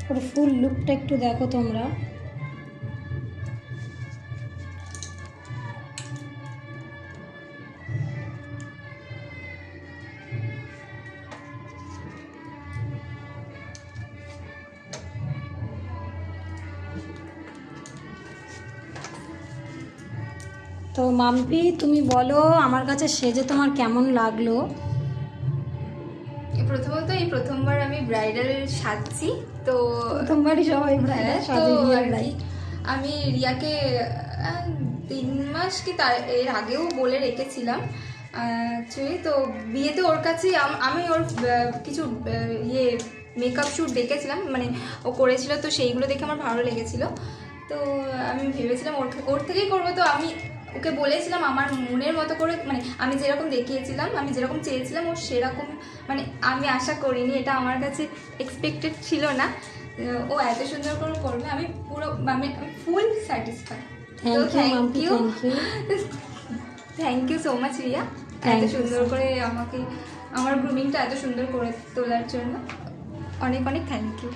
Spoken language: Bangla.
ওর ফুল লুকটা একটু দেখো তোমরা। তো মাম্পি তুমি বলো আমার কাছে সেজে তোমার কেমন লাগলো? প্রথমত এই প্রথমবার আমি ব্রাইডাল সাজছি, তো প্রথমবারই সবাই ব্রাইডাল সাজে, রিয়েল লাইফ। আমি রিয়াকে 3 মাস কি তার এর আগেও বলে রেখেছিলাম অ্যাকচুয়ালি। তো বিয়েতে ওর কাছে আমি ওর কিছু ইয়ে মেকআপ শ্যুট দেখেছিলাম, মানে ও করেছিল, তো সেইগুলো দেখে আমার ভালো লেগেছিলো। তো আমি ভেবেছিলাম ওর থেকেই করবো। তো আমি ওকে বলেছিলাম আমার মনের মতো করে, মানে আমি যেরকম দেখিয়েছিলাম, আমি যেরকম চেয়েছিলাম ও সেরকম, মানে আমি আশা করিনি, এটা আমার কাছে এক্সপেক্টেড ছিল না ও এত সুন্দর করে করবে। আমি পুরো আমি ফুল স্যাটিসফাই। তো thank you so much Riya, এত সুন্দর করে আমাকে আমার গ্রুমিংটা এত সুন্দর করে তোলার জন্য অনেক অনেক থ্যাংক ইউ।